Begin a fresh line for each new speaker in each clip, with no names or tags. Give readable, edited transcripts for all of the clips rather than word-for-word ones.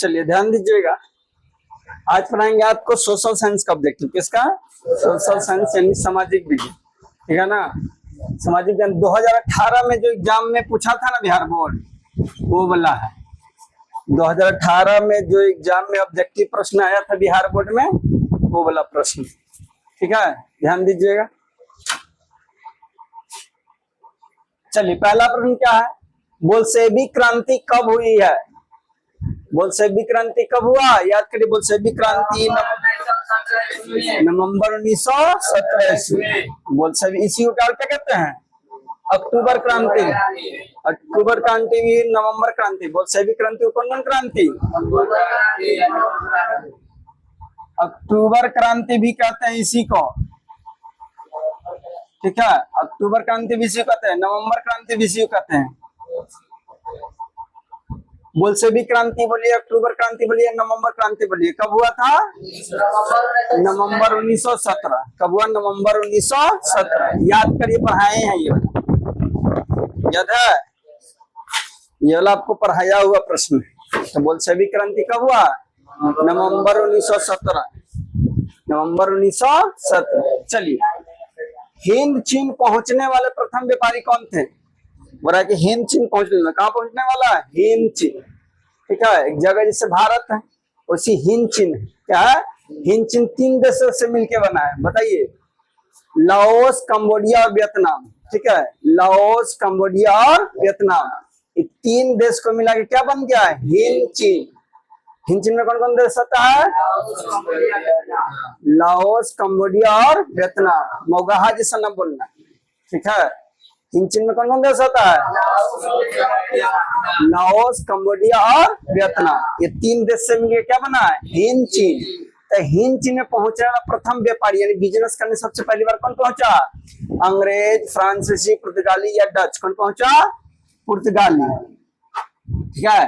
चलिए ध्यान दीजिएगा, आज पढ़ाएंगे आपको सोशल साइंस का ऑब्जेक्टिव। किसका? सोशल साइंस यानी सामाजिक विज्ञान, ठीक है ना। सामाजिक विज्ञान 2018 में जो एग्जाम में पूछा था ना बिहार बोर्ड, वो वाला है। 2018 में जो एग्जाम में ऑब्जेक्टिव प्रश्न आया था बिहार बोर्ड में, वो वाला प्रश्न, ठीक है, ध्यान दीजिएगा। चलिए पहला प्रश्न क्या है? बोल्शेविक क्रांति कब हुई है? बोल्शेविक क्रांति कब हुआ? याद करिए, बोल्शेविक क्रांति नवंबर 1917। बोल्शेविक इसी को क्या कहते हैं? अक्टूबर क्रांति। अक्टूबर क्रांति भी, नवंबर क्रांति। बोल्शेविक क्रांति कौन क्रांति? अक्टूबर क्रांति भी कहते हैं इसी को, ठीक है। अक्टूबर क्रांति भी इसी को कहते हैं, नवंबर क्रांति भी इसी को कहते हैं। बोल्शेविक क्रांति बोलिए, अक्टूबर क्रांति बोलिए, नवंबर क्रांति बोलिए। कब हुआ था? नवंबर 1917। कब हुआ? नवंबर 1917। याद करिए, पढ़ाए हैं ये, याद है? ये वाला आपको पढ़ाया हुआ प्रश्न है। तो बोल्शेविक क्रांति कब हुआ? नवंबर 1917। नवंबर 1917। चलिए, हिंद चीन पहुंचने वाले प्रथम व्यापारी कौन थे? बोला कि हिंद चीन पहुंचने, कहाँ पहुंचने वाला है? हिंद चीन, ठीक है। एक जगह जैसे भारत है उसी हिंद चीन है। क्या है? हिंद चीन 3 देशों से मिलके बना है, बताइए। लाओस, कंबोडिया और वियतनाम, ठीक है। लाओस, कंबोडिया और वियतनाम, ये 3 देश को मिला के क्या बन गया है? हिंद चीन। हिंद चीन में कौन कौन देश आता है? लाओस, कंबोडिया और वियतनाम। मौगाहा जैसा न बोलना, ठीक है। हिंद चीन में कौन कौन देश आता है? लाओस, कंबोडिया और वियतनाम। ये 3 देश से मिलकर क्या बना है? हिंद चीन। तो हिंद चीन में पहुंचने वाला प्रथम व्यापारी यानी बिजनेस करने सबसे पहली बार कौन पहुंचा? अंग्रेज, फ्रांसीसी, पुर्तगाली या डच। कौन पहुंचा? पुर्तगाली, ठीक है।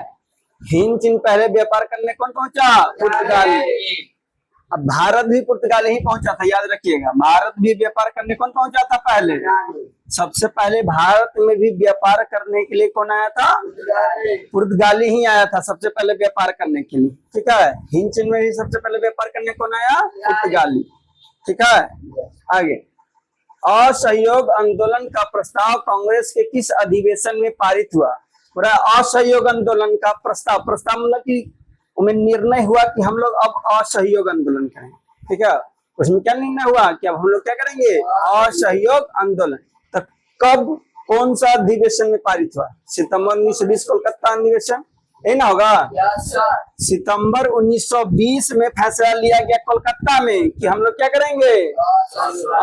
हिंद चीन पहले व्यापार करने कौन पहुंचा? पुर्तगाली। अब भारत भी पुर्तगाली ही पहुंचा था, याद रखिएगा। भारत भी व्यापार करने कौन पहुंचा था पहले? सबसे पहले भारत में भी व्यापार करने के लिए कौन आया था? पुर्तगाली ही आया था सबसे पहले व्यापार करने के लिए, ठीक है। हिंद चीन में भी सबसे पहले व्यापार करने कौन आया? पुर्तगाली, ठीक है। आगे, असहयोग आंदोलन का प्रस्ताव कांग्रेस के किस अधिवेशन में पारित हुआ? पूरा असहयोग आंदोलन का प्रस्ताव, प्रस्ताव मतलब कि उनमें निर्णय हुआ कि हम लोग अब असहयोग आंदोलन करें, ठीक है। उसमें क्या निर्णय हुआ कि अब हम लोग क्या करेंगे? असहयोग आंदोलन। तो कब, कौन सा अधिवेशन में पारित हुआ? सितंबर 1920 कोलकाता अधिवेशन, यही ना होगा? सितंबर 1920 में फैसला लिया गया कोलकाता में कि हम लोग क्या करेंगे?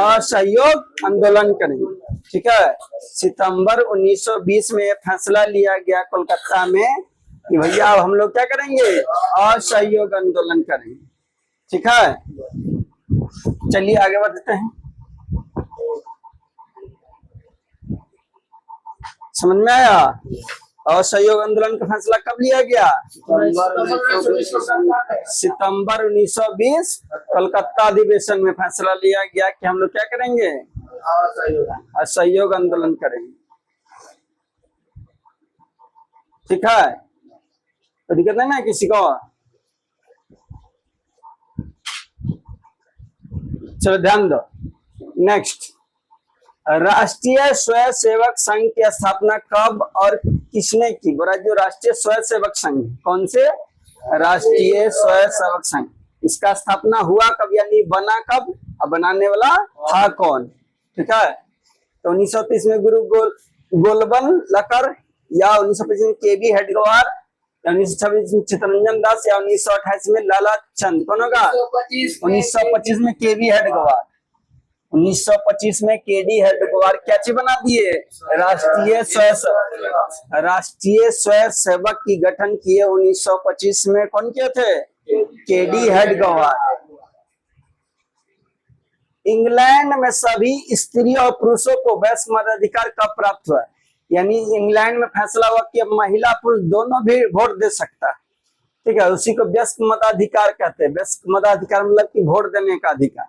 असहयोग आंदोलन करेंगे, ठीक है। सितंबर 1920 में फैसला लिया गया कोलकाता में कि भैया हम लोग क्या करेंगे? असहयोग आंदोलन करेंगे, ठीक है। चलिए आगे बढ़ते हैं। समझ में आया? असहयोग आंदोलन का फैसला कब लिया गया? सितंबर 1920 कलकत्ता अधिवेशन में फैसला लिया गया कि हम लोग क्या करेंगे? असहयोग आंदोलन करेंगे, ठीक है। तो दिक्कत नहीं ना किसी को? चलो ध्यान दो। नेक्स्ट, राष्ट्रीय स्वयंसेवक संघ की स्थापना कब और किसने की? बोला जो राष्ट्रीय स्वयंसेवक संघ, कौन से? राष्ट्रीय स्वयंसेवक संघ। इसका स्थापना हुआ कब यानी बना कब? अब बनाने वाला था कौन, ठीक है। तो 1930 में गुरु गोलबन लकर, या 1925 में केबी हेडगेवार, 1926 में चित्तरंजन दास, या 1928 में लाला चंद। कौन होगा? 1925 में केबी हेडगेवार। 1925 में केडी हेडगेवार क्या चीज बना दिए? राष्ट्रीय स्वयंसेवक की गठन किए 1925 में। कौन किए थे? केडी हेडगेवार। इंग्लैंड में सभी स्त्रियों और पुरुषों को वयस्क मताधिकार कब प्राप्त हुआ? यानी इंग्लैंड में फैसला हुआ कि अब महिला पुरुष दोनों भी वोट दे सकता है, ठीक है। उसी को वयस्क मताधिकार कहते हैं। वयस्क मताधिकार मतलब कि वोट देने का अधिकार।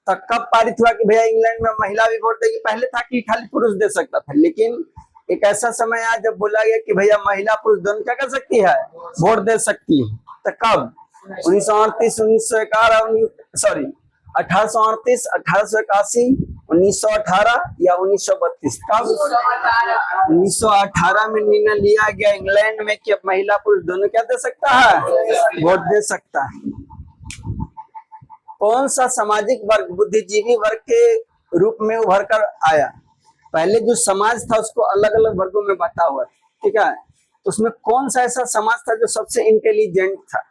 तो कब पारित हुआ कि भैया इंग्लैंड में महिला भी वोट देगी? पहले था कि खाली पुरुष दे सकता था, लेकिन एक ऐसा समय आया जब बोला गया कि भैया महिला पुरुष दोनों क्या कर सकती है? वोट दे सकती है। तो कब? 1938, 1911, सॉरी 1838, 1881, 1918 या 1932? कब? 1918 में निर्णय लिया गया इंग्लैंड में कि अब महिला पुरुष दोनों क्या दे सकता है? वोट दे सकता है। कौन सा सामाजिक वर्ग बुद्धिजीवी वर्ग के रूप में उभर कर आया? पहले जो समाज था उसको अलग अलग वर्गों में बांटा हुआ था, ठीक है, तो उसमें कौन सा ऐसा समाज था जो सबसे इंटेलिजेंट था?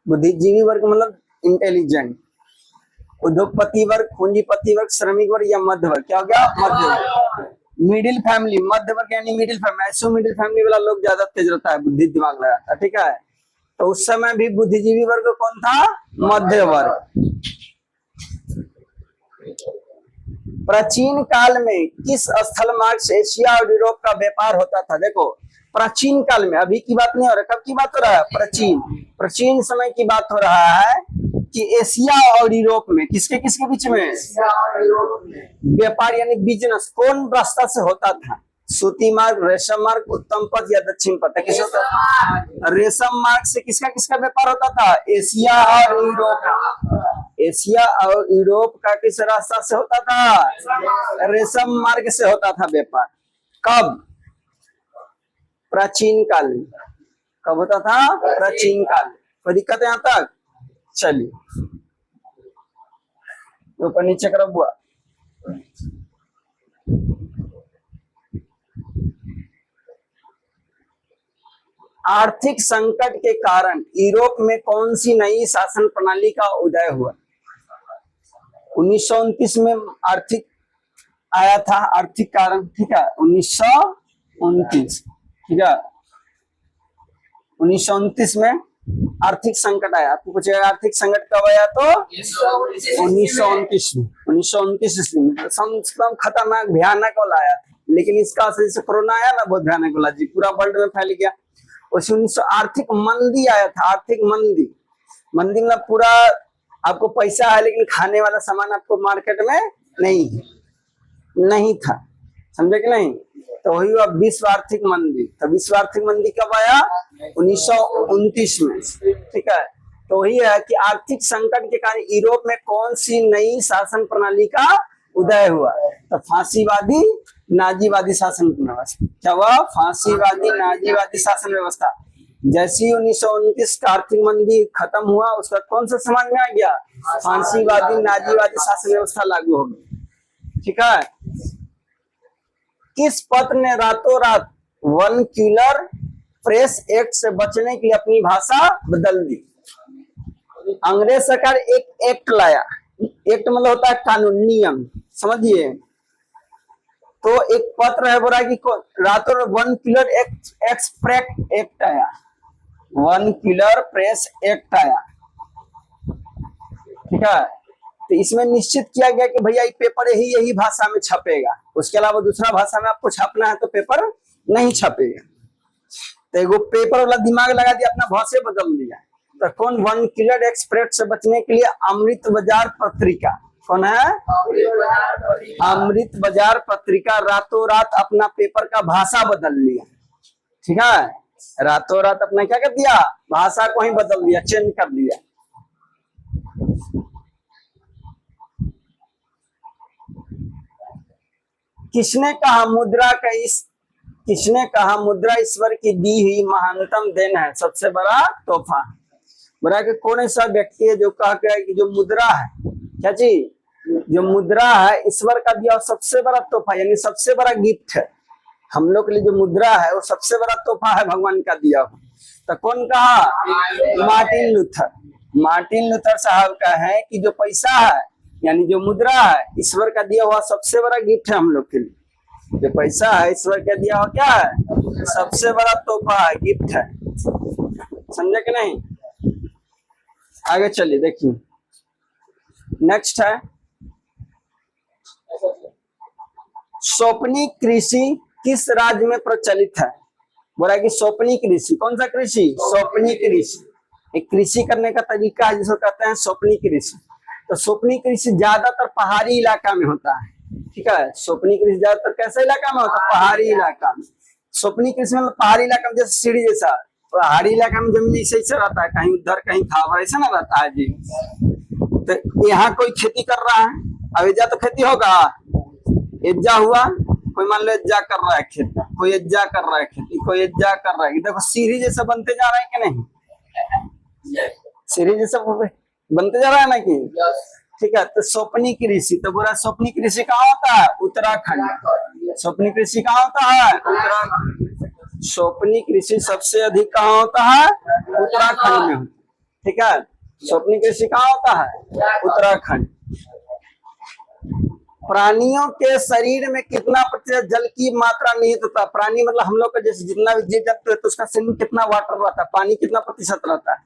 बुद्धिजीवी वर्ग मतलब इंटेलिजेंट, उद्योगपति वर्ग, पूंजीपति वर्ग, श्रमिक वर्ग या मध्य वर्ग? क्या हो गया? मध्य वर्ग। मिडिल फैमिली, मध्य वर्ग यानी मिडिल फैमिली। ऐसे मिडिल फैमिली वाला लोग ज्यादा तेज रहता है, बुद्धि दिमाग लगाता है, ठीक है। तो उस समय भी बुद्धिजीवी वर्ग कौन था? मध्य वर्ग। प्राचीन काल में किस स्थल मार्ग से एशिया और यूरोप का व्यापार होता था? देखो, प्राचीन काल में, अभी की बात नहीं हो रहा, कब की बात हो रहा है? प्राचीन समय की बात हो रहा है कि एशिया और यूरोप में किसके किसके बीच में व्यापार यानी बिजनेस कौन रास्ता से होता था? सूती मार्ग, रेशम मार्ग, उत्तम पथ या दक्षिण पथ? किस रेशम मार्ग से किसका किसका व्यापार होता था? एशिया और यूरोप। एशिया और यूरोप का किस रास्ता से होता था? रेशम मार्ग से होता था व्यापार। कब? प्राचीन काल में। कब होता था? प्राचीन काल में। कोई दिक्कत है यहाँ तक? चलिए ऊपर नीचे करो बुआ। आर्थिक संकट के कारण यूरोप में कौन सी नई शासन प्रणाली का उदय हुआ? 1929 में आर्थिक आया था, आर्थिक कारण, ठीक है, 1929, ठीक है, 1929 में आर्थिक संकट आया। आपको पूछेगा आर्थिक संकट कब आया? तो 1929 में, 1929 ईस्वी में। एकदम खतरनाक भयानक वाला आया था, लेकिन इसका असर से कोरोना आया ना, बहुत भयानक वाला जी, पूरा वर्ल्ड में फैल गया। उस 1900 आर्थिक मंदी आया था, आर्थिक मंदी। मंदी में पूरा आपको पैसा है लेकिन खाने वाला सामान आपको मार्केट में नहीं था, समझे कि नहीं? तो वही हुआ विश्व आर्थिक मंदी। तो विश्व आर्थिक मंदी कब आया? 1929 में, ठीक है। तो वही है कि आर्थिक संकट के कारण यूरोप में कौन सी नई शासन प्रणाली का उदय हुआ? तो फांसीवादी नाजीवादी शासन व्यवस्था। क्या हुआ? फांसीवादी नाजीवादी शासन व्यवस्था। जैसी 1929 का आर्थिक मंदी खत्म हुआ, उसका कौन सा समाज में आ गया? फांसीवादी नाजीवादी शासन व्यवस्था लागू हो गई, ठीक है। किस पत्र ने रातों रात वर्नक्यूलर प्रेस एक्ट से बचने के लिए अपनी भाषा बदल दी? अंग्रेज सरकार एक एक्ट लाया। एक्ट मतलब होता है कानून, नियम, समझिए। तो एक पत्र है, बोला कि रातों वर्नक्यूलर एक्ट आया, वर्नक्यूलर प्रेस एक्ट आया, ठीक है। तो इसमें निश्चित किया गया कि भैया ये पेपर यही भाषा में छपेगा, उसके अलावा दूसरा भाषा में आपको छापना है तो पेपर नहीं छपेगा। तो एगो पेपर वाला दिमाग लगा दिया, अपना भाषा बदल दिया। तो कौन? वर्नक्यूलर एक्सप्रेस से बचने के लिए अमृत बाजार पत्रिका, कौन है? अमृत बाजार पत्रिका रातों रात अपना पेपर का भाषा बदल लिया, ठीक है। रातों रात अपना क्या कर दिया? भाषा को ही बदल दिया, चेंज कर दिया। किसने कहा मुद्रा ईश्वर की दी हुई महानतम देन है, सबसे बड़ा तोहफा? बोला कि कौन ऐसा व्यक्ति है जो कहा गया कि जो मुद्रा है, क्या चीज? जो मुद्रा है ईश्वर का दिया सबसे बड़ा तोहफा, यानी सबसे बड़ा गिफ्ट है। हम लोग के लिए जो मुद्रा है वो सबसे बड़ा तोहफा है भगवान का दिया हुआ। तो कौन कहा? मार्टिन लूथर साहब का है कि जो पैसा है यानी जो मुद्रा है ईश्वर का दिया हुआ सबसे बड़ा गिफ्ट है हम लोग के लिए। जो पैसा है ईश्वर का दिया हुआ क्या है? सबसे बड़ा तोहफा है, गिफ्ट है। समझे कि नहीं? आगे चलिए, देखिए नेक्स्ट है सोपनी कृषि किस राज्य में प्रचलित है? बोला कि सोपनी कृषि, कौन सा कृषि? सोपनी कृषि। एक कृषि करने का तरीका है जिसको कहते हैं सोपनी कृषि। तो सोपनी कृषि ज्यादातर पहाड़ी इलाका में होता है, ठीक है। सोपनी कृषि ज्यादातर कैसे इलाका में होता है? पहाड़ी इलाका में। सोपनी कृषि मतलब पहाड़ी इलाका में, जैसे सीढ़ी जैसा पहाड़ी इलाका में जमीन ऐसे ऐसे रहता है, कहीं उधर कहीं खावा, ऐसा ना रहता है जी। तो यहाँ कोई खेती कर रहा है, अब एज्जा तो खेती होगा, एज्जा हुआ, कोई मान लो एज्जा कर रहा है खेती, कोई एज्जा कर रहा है खेती, कोई एज्जा कर रहा है, देखो सीढ़ी जैसा बनते जा रहा है कि नहीं, सीढ़ी जैसा बनते जा रहा है ना कि, ठीक है। तो स्वप्नी कृषि, तो बोला स्वप्नी कृषि कहाँ होता है, उत्तराखंड। स्वप्नी कृषि कहाँ होता है, उत्तराखंड। स्वप्नी कृषि सबसे अधिक कहाँ होता है, उत्तराखंड में, ठीक है। स्वप्नी कृषि कहाँ होता है, उत्तराखंड। प्राणियों के शरीर में कितना प्रतिशत जल की मात्रा निहित होता है, प्राणी मतलब हम लोग का जैसे जितना भी जीव जंतु है तो उसका शरीर में कितना वाटर रहता है, पानी कितना प्रतिशत रहता है,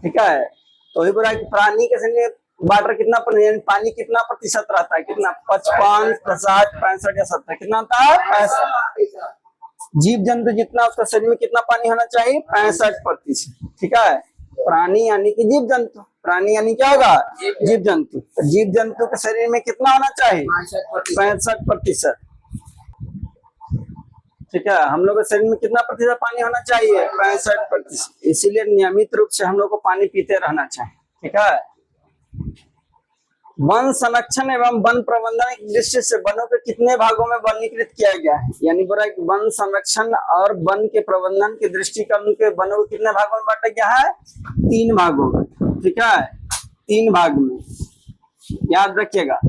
ठीक है। तो वही बोला कि प्राणी के शरीर में वाटर कितना यानी पानी कितना प्रतिशत रहता है, कितना 55, 60, 65 या 70, कितना होता है 65। जीव जंतु जितना उसका शरीर में कितना पानी होना चाहिए, 65%, ठीक है। प्राणी यानी कि जीव जंतु, प्राणी यानी क्या होगा, जीव जंतु। तो जीव जंतु के शरीर में कितना होना चाहिए, 65%, ठीक है। हम लोग के शरीर में कितना प्रतिशत पानी होना चाहिए, 65%। इसीलिए नियमित रूप से हम लोग को पानी पीते रहना चाहिए, ठीक है। वन संरक्षण एवं वन प्रबंधन की दृष्टि से वनों के कितने भागों में वर्गीकृत किया गया है, यानी बोला वन संरक्षण और वन के प्रबंधन की दृष्टिकोण के वनों को कितने भागों में बांटा गया है, 3 भागों में, ठीक है, 3 भाग में, याद रखिएगा।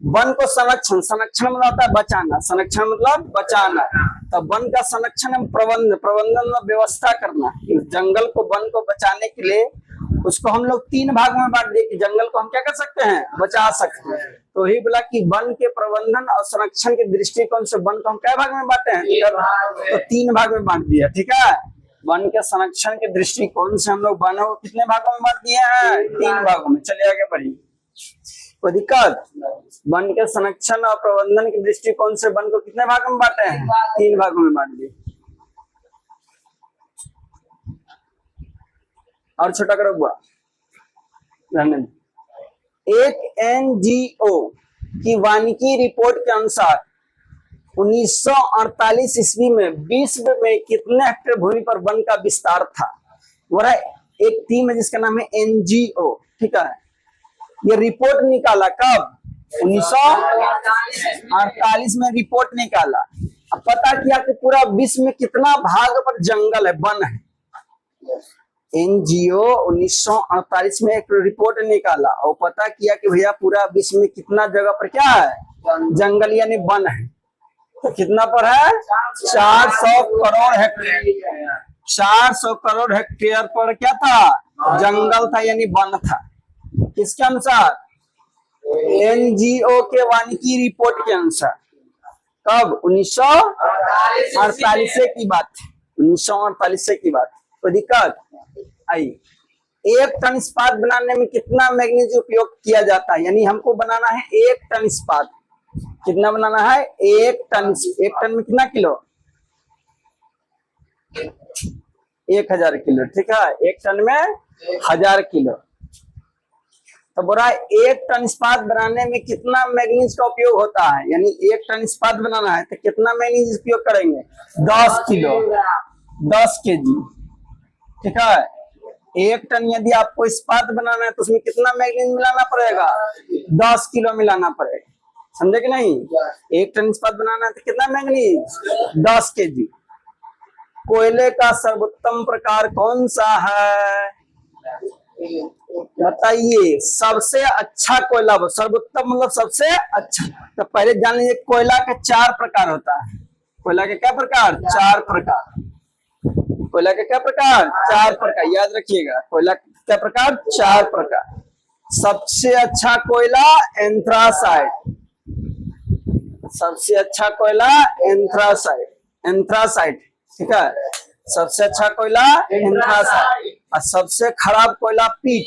वन को संरक्षण, संरक्षण मतलब होता है बचाना, संरक्षण मतलब बचाना। तो वन का संरक्षण एवं प्रबंधन, प्रबंधन में व्यवस्था करना, जंगल को वन को बचाने के लिए उसको हम लोग 3 भाग में बांट दिए कि जंगल को हम क्या कर सकते हैं, बचा सकते हैं। तो ही बोला कि वन के प्रबंधन और संरक्षण के दृष्टिकोण से वन को हम क्या भाग में बांटे हैं, तो 3 भाग में बांट दिया, ठीक है। वन के संरक्षण के दृष्टिकोण से हम लोग वनों को कितने भागों में बांट दिए हैं, 3 भागों में। चलिए आगे बढ़िए, कोई दिक्कत। वन के संरक्षण और प्रबंधन के दृष्टिकोण से वन को कितने भागों में बांटे हैं, 3 भागों में बांट दिए। और छोटा करो बुआ, एक एनजीओ की वानिकी रिपोर्ट के अनुसार 1948 ईस्वी में विश्व में कितने हेक्टेयर भूमि पर वन का विस्तार था। वह एक टीम है जिसका नाम है एनजीओ, ठीक है। ये रिपोर्ट निकाला कब, 1948 में रिपोर्ट निकाला। अब पता किया कि पूरा विश्व में कितना भाग पर जंगल है, वन है। एनजीओ 1948 में एक रिपोर्ट निकाला और पता किया कि भैया पूरा विश्व में कितना जगह पर क्या है, जंगल यानी वन है। तो कितना पर है, 400 करोड़ हेक्टेयर, 400 करोड़ हेक्टेयर पर क्या था, जंगल था यानी वन था। किसके अनुसार, एनजीओ के वानिकी रिपोर्ट के अनुसार। कब, 1948 की बात, 1948 की बात। कोई दिक्कत आई। 1 टन इस्पात बनाने में कितना मैग्नीज उपयोग किया जाता है, यानी हमको बनाना है 1 टन इस्पात। कितना बनाना है, 1 टन। 1 टन में कितना किलो, 1000 किलो, ठीक है। 1 टन में 1000 किलो। तो बोला 1 टन इस्पात बनाने में कितना मैग्नीज का उपयोग होता है, यानी 1 टन इस्पात बनाना है तो कितना मैग्नीज उपयोग करेंगे, 10 किलो, 10 केजी, ठीक है। 1 टन यदि आपको इस्पात बनाना है तो उसमें कितना मैग्नीज मिलाना पड़ेगा, 10 किलो मिलाना पड़ेगा, समझे कि नहीं। 1 टन इस्पात बनाना है तो कितना मैग्नीज, 10 केजी। कोयले का सर्वोत्तम प्रकार कौन सा है, बताइए। सबसे अच्छा कोयला, सर्वोत्तम मतलब सबसे अच्छा। तो पहले जान लीजिए कोयला के 4 प्रकार होता है। कोयला के क्या प्रकार, 4 प्रकार। कोयला के क्या प्रकार, 4 प्रकार, याद रखिएगा। कोयला क्या प्रकार, 4 प्रकार। सबसे अच्छा कोयला एंथ्रासाइट, सबसे अच्छा कोयला एंथ्रासाइट, एंथ्रासाइट, ठीक है। सबसे अच्छा कोयला एंथ्रासाइट और सबसे खराब कोयला पीट,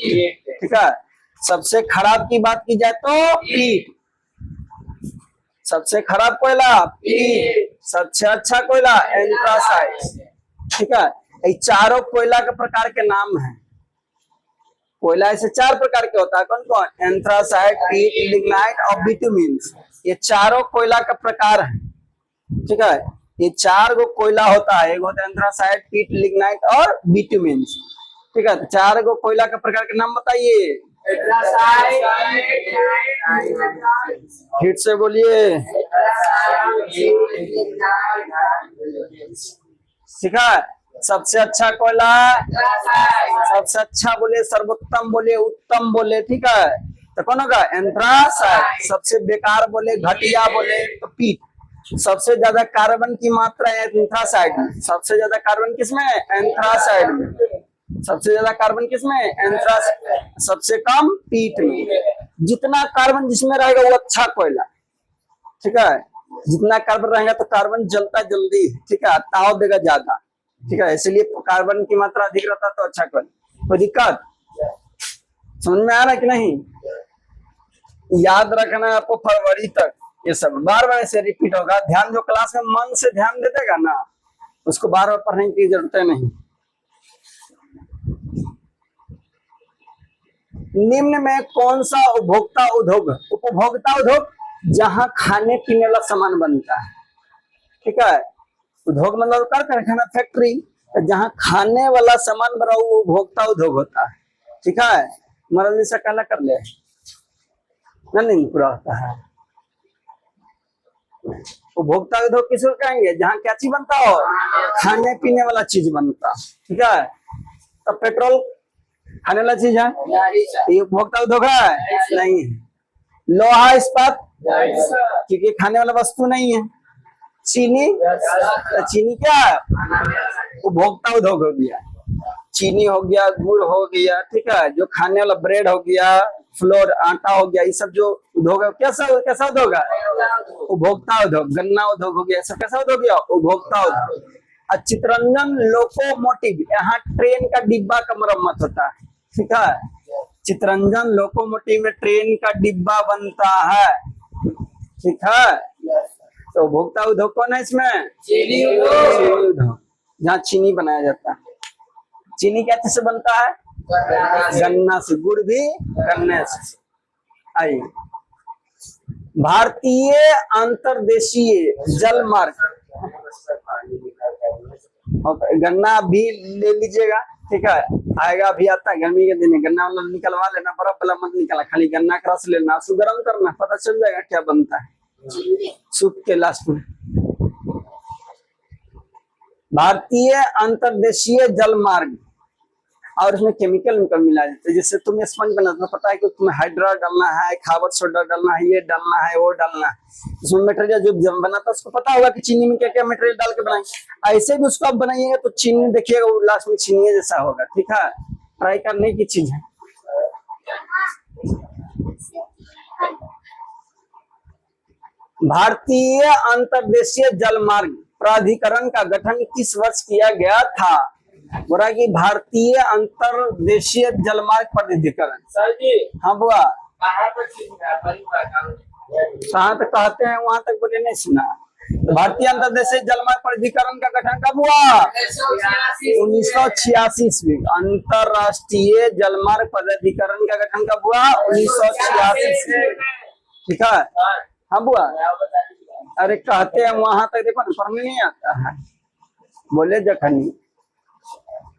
ठीक है। सबसे खराब की बात की जाए तो पीट, सबसे खराब कोयला पीट, सबसे अच्छा कोयला एंथ्रासाइट, ठीक है। ये चारों कोयला के प्रकार के नाम हैं। कोयला ऐसे 4 प्रकार के होता है, कौन कौन, एंथ्रासाइट, पीट, लिग्नाइट और बिटुमिन। ये चारों कोयला का प्रकार है, ठीक है। ये 4 गो कोयला होता है, एक होता है एंथ्रासाइट, पीट, लिग्नाइट और बिटुमेन। ठीक है, तो 4 गो कोयला के प्रकार के नाम बताइए। फिर से बोलिए। ठीक है, सबसे अच्छा कोयला, सबसे अच्छा बोले, सर्वोत्तम बोले, उत्तम बोले। ठीक है, तो कौन होगा? एंथ्रासाइट। सबसे बेकार बोले, घटिया बोले तो पीट। सबसे ज्यादा कार्बन की मात्रा है एंथ्रासाइड में। सबसे ज्यादा कार्बन किसमें? एंथ्रासाइड में। सबसे ज्यादा कार्बन किसमें? एंथ्रासाइड। सबसे कम पीट में। जितना कार्बन जिसमें रहेगा वो अच्छा कोयला। ठीक है, जितना कार्बन रहेगा तो कार्बन जलता जल्दी। ठीक है, ताव देगा ज्यादा। ठीक है, इसलिए कार्बन की मात्रा अधिक रहता तो अच्छा कोयला। कोई दिक्कत समझ में आ रहा है कि नहीं? याद रखना है आपको फरवरी तक, ये सब बार बार ऐसे रिपीट होगा। ध्यान जो क्लास में मन से ध्यान दे देगा ना, उसको बार बार पढ़ने की जरूरत नहीं। निम्न में कौन सा उपभोक्ता उद्योग? उपभोक्ता उद्योग जहां खाने पीने वाला सामान बनता है। ठीक है, उद्योग मतलब कारखाना, फैक्ट्री। जहां खाने वाला सामान बना वो उपभोक्ता उद्योग होता है। ठीक है, मरल जैसा काला कर ले नहीं पूरा होता है। उपभोक्ता उद्योग किसको कहेंगे? जहां क्या चीज बनता हो? खाने पीने वाला चीज बनता। ठीक है, तो पेट्रोल खाने वाला चीज है, ये उपभोक्ता उद्योग है? नहीं है। लोहा इस्पात क्योंकि खाने वाला वस्तु नहीं है। चीनी, तो चीनी क्या है? उपभोक्ता उद्योग हो गया। चीनी हो गया, गुड़ हो गया। ठीक है, जो खाने वाला ब्रेड हो गया, फ्लोर आटा हो गया, ये सब जो उद्योग है कैसा कैसा उद्योग है? उपभोक्ता उद्योग। गन्ना उद्योग हो गया, सब कैसा उद्योग? उपभोक्ता उद्योग। चित्ररंजन लोकोमोटिव, यहाँ ट्रेन का डिब्बा का मरम्मत होता है। ठीक है, चित्ररंजन लोकोमोटिव में ट्रेन का डिब्बा बनता है। ठीक है, तो उपभोक्ता उद्योग कौन है इसमें? चीनी उद्योग, जहाँ चीनी बनाया जाता है। चीनी क्या चीज से बनता है? गन्ना से। गुड़ भी गन्ने से। आइए, भारतीय अंतरदेशीय जल मार्ग, गन्ना भी ले लीजिएगा। ठीक है, आएगा अभी आता है गर्मी के दिन, गन्ना वाला निकलवा लेना, बर्फ वाला मत निकाला, खाली गन्ना का रस लेना, उसको गर्म करना, पता चल जाएगा क्या बनता है सूप के लास्ट में। भारतीय अंतरदेशीय जल मार्ग, और उसमें केमिकल मिला जाता है। जैसे तुम्हें स्पंज बना तो पता है कि तुम्हें हाइड्रा डालना है, खाबर सोडा डालना है, ये डालना है, वो डालना है। उसमें मटेरियल जो बनाता है उसको पता होगा कि चीनी में क्या क्या मटेरियल डाल के बनाएंगे। ऐसे भी उसको आप बनाइएगा तो चीनी देखिएगा वो लास्ट में चीनी जैसा होगा। ठीक है, ट्राई करने की चीज है। भारतीय अंतरदेशीय जलमार्ग प्राधिकरण का गठन किस वर्ष किया गया था? बोला कि भारतीय अंतरदेशीय जलमार्ग प्राधिकरण। सर जी, हाँ बुआ, कहाँ तक कहते हैं वहां तक बोले नहीं सुना। तो भारतीय अंतरदेशीय जलमार्ग प्राधिकरण का गठन कब हुआ? 1986 ईस्वी। अंतरराष्ट्रीय जलमार्ग प्राधिकरण का गठन कब हुआ? 1986 ईस्वी। ठीक है, हाँ बुआ, अरे कहते हैं वहां तक, देखो ना पढ़ने नहीं आता है, बोले जखनी।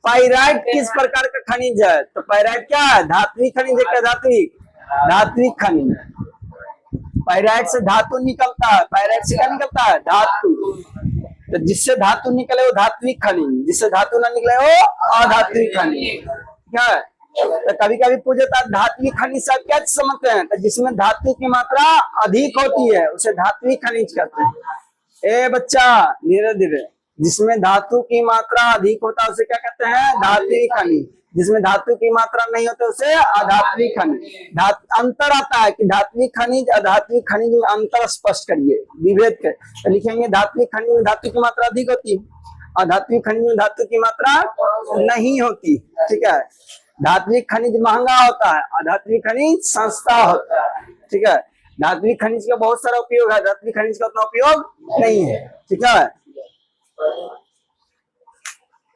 पाइराइट किस प्रकार का खनिज है? तो पाइराइट क्या है? धात्विक खनिज है। क्या धात्विक? धात्विक खनिज। पाइराइट से धातु निकलता है। पाइराइट से क्या निकलता है? धातु। तो जिससे धातु निकले वो धात्विक खनिज, जिससे धातु ना निकले वो अधात्विक खनिज। क्या है? तो कभी कभी पूछता धात्विक खनिज सब क्या समझते हैं? तो जिसमें धातु की मात्रा अधिक होती है उसे धात्विक खनिज कहते हैं। ए बच्चा, धीरे धीरे, जिसमें धातु की मात्रा अधिक होता है उसे क्या कहते हैं? धात्विक खनिज। जिसमें धातु की मात्रा नहीं होती उसे अधात्विक खनिज। अंतर आता है कि धात्विक खनिज अधात्विक खनिज में अंतर स्पष्ट करिए, विभेद कर। तो लिखेंगे धात्विक खनिज में धातु की मात्रा अधिक होती है, अधात्विक खनिज में धातु की मात्रा नहीं होती। ठीक है, धात्विक खनिज महंगा होता है, अधात्विक खनिज सस्ता होता है। ठीक है, धात्विक खनिज का बहुत सारा उपयोग है, धात्विक खनिज का उतना उपयोग नहीं है। ठीक है,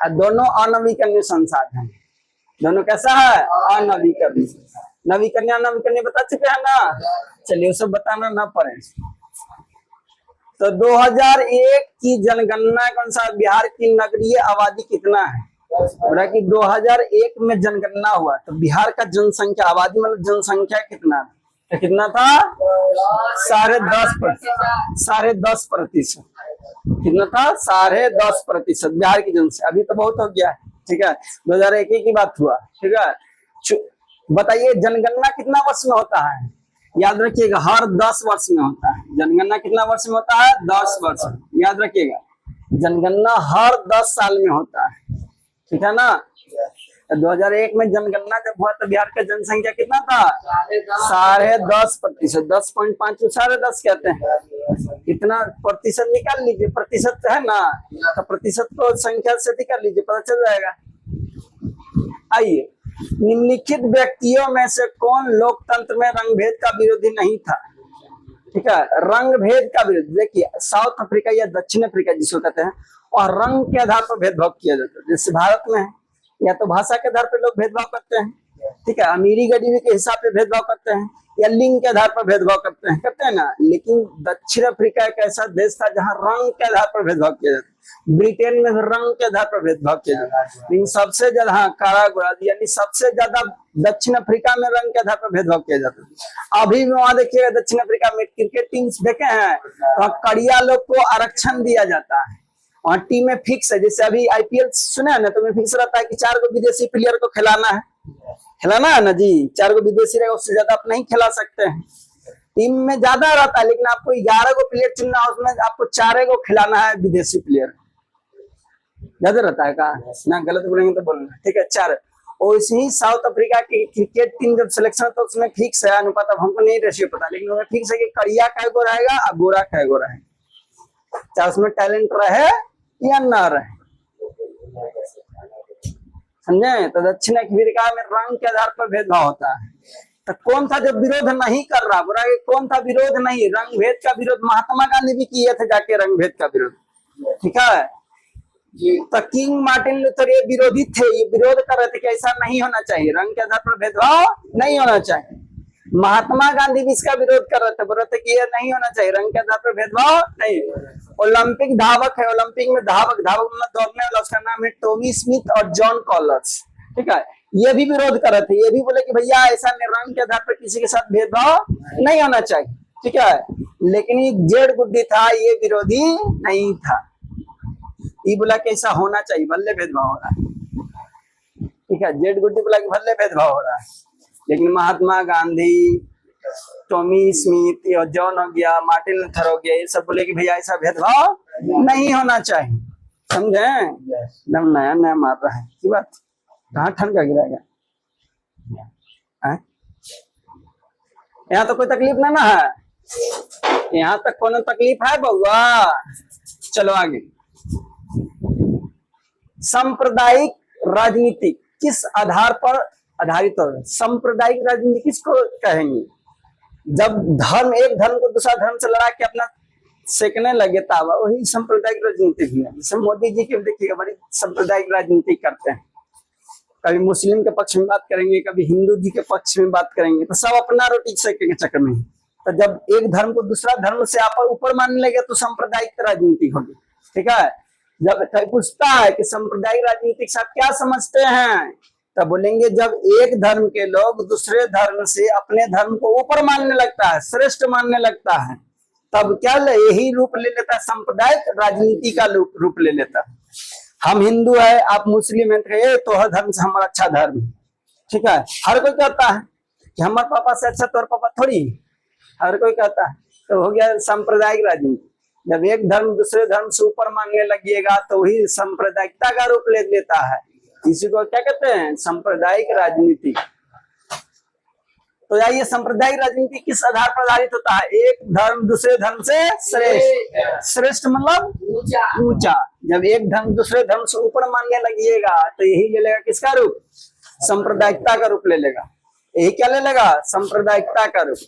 दोनों अनवीकरणीय संसाधन। दोनों कैसा है? अनवीकरणीय। नवीकरणीय नवीकरणीय बता चुके हैं ना, चलिए वो सब बताना ना पड़े। तो 2001 की जनगणना के अनुसार बिहार की नगरीय आबादी कितना है? बोला कि 2001 में जनगणना हुआ तो बिहार का जनसंख्या आबादी मतलब जनसंख्या कितना था? तो कितना था? 10.5%। कितना था? 10.5% बिहार की जनसंख्या। अभी तो बहुत हो गया है, ठीक है, 2001 की बात हुआ, ठीक है। बताइए जनगणना कितना वर्ष में होता है? याद रखिएगा हर 10 वर्ष में होता है। जनगणना कितना वर्ष में होता है? 10 वर्ष। याद रखिएगा जनगणना हर 10 साल में होता है, ठीक है ना। 2001 में जनगणना जब हुआ तो बिहार का जनसंख्या कितना था? 10.5%। 10.5 को 10.5 कहते हैं। इतना प्रतिशत निकाल लीजिए, प्रतिशत है ना, तो प्रतिशत को संख्या से कर लीजिए, पता चल जाएगा। आइए, निम्नलिखित व्यक्तियों में से कौन लोकतंत्र में रंगभेद का विरोधी नहीं था? ठीक है, रंग भेद का विरोध। देखिए साउथ अफ्रीका या दक्षिण अफ्रीका जिसको कहते हैं, और रंग के आधार पर भेदभाव किया जाता है। जैसे भारत में है, या तो भाषा के आधार पर लोग भेदभाव करते हैं, ठीक है, अमीरी गरीबी के हिसाब से भेदभाव करते हैं, या लिंग के आधार पर भेदभाव करते हैं ना। लेकिन दक्षिण अफ्रीका एक ऐसा देश था जहां रंग के आधार पर भेदभाव किया जाता है। ब्रिटेन में भी रंग के आधार पर भेदभाव किया जाता है, लेकिन सबसे ज्यादा काला गोरा यानी सबसे ज्यादा दक्षिण अफ्रीका में रंग के आधार पर भेदभाव किया जाता है। अभी भी वहां देखिएगा दक्षिण अफ्रीका में क्रिकेट टीम्स देखे हैं तो कड़िया लोग को आरक्षण दिया जाता है, वहाँ टीम में फिक्स है। जैसे अभी आईपीएल सुना है ना, तो फिक्स रहता है कि 4 को विदेशी प्लेयर को खिलाना है ना जी, 4 को विदेशी रहेगा, उससे ज्यादा आप नहीं खिला सकते हैं। टीम में ज्यादा रहता है, लेकिन आपको 11 को प्लेयर चुनना है, उसमें आपको 4 को खिलाना है विदेशी प्लेयर। ज्यादा रहता है का ना, गलत बोलेंगे तो बोलना, ठीक है, 4। और इसी साउथ अफ्रीका की क्रिकेट टीम जब सिलेक्शन तो उसमें फिक्स है अनुपात, अब हमको नहीं रेशियो पता, लेकिन उसमें फिक्स है कि कड़िया कै गो रहेगा और गोरा कै गो रहेगा, चाहे उसमें टैलेंट रहे या ना रहे, समझे। तो दक्षिण अफ्रीका में रंग के आधार पर भेदभाव होता है। तो कौन था जो विरोध नहीं कर रहा? बुरा कौन था विरोध नहीं? रंग भेद का विरोध महात्मा गांधी भी किए थे जाके, रंग भेद का विरोध, ठीक है। तो किंग मार्टिन लूथर ये विरोधी थे, ये विरोध कर रहे थे कि ऐसा नहीं होना चाहिए, रंग के आधार पर भेदभाव नहीं होना चाहिए। महात्मा गांधी भी इसका विरोध कर रहे थे, बोल रहे थे कि ये नहीं होना चाहिए, रंग के आधार पर भेदभाव नहीं। ओलंपिक धावक है, ओलंपिक में धावक मतलब दौड़ने वाला, उसका नाम है टॉमी स्मिथ और जॉन कॉलर्स, ठीक है। ये भी विरोध कर रहे थे, ये भी बोले कि भैया ऐसा रंग के आधार पर किसी के साथ भेदभाव नहीं होना चाहिए, ठीक है। लेकिन ये जेड गुड्डी था, ये विरोधी नहीं था, ये बोला कि ऐसा होना चाहिए, भले भेदभाव हो रहा है, ठीक है। जेड गुड्डी बोला कि भले भेदभाव हो रहा है, लेकिन महात्मा गांधी, टॉमी स्मिथ और जॉन हो गया, मार्टिन लूथर हो गया, ये सब बोले कि भैया ऐसा भेदभाव नहीं होना चाहिए, समझे। एकदम नया नया मार रहा है की बात, कहाँ ठंड का गिराएगा। यहाँ तो कोई तकलीफ ना है, यहाँ तक कोनो तकलीफ है बउआ। चलो आगे। सांप्रदायिक राजनीति किस आधार पर आधारित हो? सांप्रदायिक राजनीति किसको कहेंगे? जब धर्म एक धर्म को दूसरा धर्म से लड़ा के अपना सेकने लगे तावा, वही सांप्रदायिक राजनीति भी है। जैसे मोदी जी के देखिएगा बड़ी सांप्रदायिक राजनीति करते हैं, कभी मुस्लिम के पक्ष में बात करेंगे, कभी हिंदू जी के पक्ष में बात करेंगे, तो सब अपना रोटी सेकने के चक्कर में। तो जब एक धर्म को दूसरा धर्म से आप ऊपर मानने लगे तो सांप्रदायिक राजनीति होगी, ठीक है। जब पूछता है कि सांप्रदायिक राजनीति के साथ क्या समझते हैं, तब बोलेंगे जब एक धर्म के लोग दूसरे धर्म से अपने धर्म को ऊपर मानने लगता है, श्रेष्ठ मानने लगता है, तब क्या यही रूप ले लेता है, सांप्रदायिक राजनीति का रूप ले लेता है। हम हिंदू है, आप मुस्लिम है, तो हर धर्म से हमारा अच्छा धर्म, ठीक है। हर कोई कहता है कि हमारे पापा से अच्छा तोर पापा थोड़ी, हर कोई कहता है, तो हो गया सांप्रदायिक राजनीति। जब एक धर्म दूसरे धर्म से ऊपर मानने लगिएगा तो वही सांप्रदायिकता का रूप ले लेता है। इसी को क्या कहते हैं? सांप्रदायिक राजनीति। तो आइए, सांप्रदायिक राजनीति किस आधार पर आधारित होता है? एक धर्म दूसरे धर्म से श्रेष्ठ, श्रेष्ठ मतलब ऊंचा। जब एक धर्म दूसरे धर्म से ऊपर मानने लगिएगा तो यही ले लेगा किसका रूप? सांप्रदायिकता का रूप ले लेगा। यही क्या ले लेगा? सांप्रदायिकता का रूप।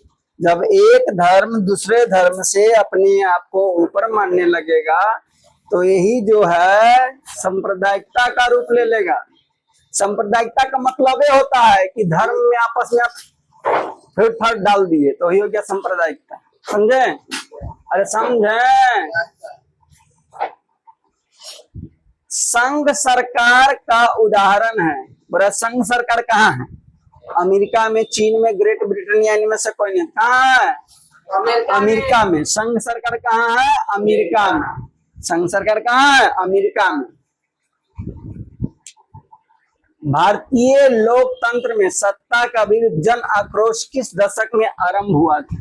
जब एक धर्म दूसरे धर्म से अपने आप को ऊपर मानने लगेगा तो यही जो है सांप्रदायिकता का रूप ले लेगा। सांप्रदायिकता का मतलब ये होता है कि धर्म में आपस में आप फिर फर्क डाल दिए, तो ही हो गया सांप्रदायिकता, समझे। अरे समझे, संघ सरकार का उदाहरण है। बोला संघ सरकार कहाँ है? अमेरिका में, चीन में, ग्रेट ब्रिटेनिया, इनमें से कोई नहीं। कहाँ है? अमेरिका में। संघ सरकार कहाँ है? अमेरिका में। संघ सरकार कहाँ है? अमेरिका में। भारतीय लोकतंत्र में सत्ता का विरुद्ध जन आक्रोश किस दशक में आरंभ हुआ था?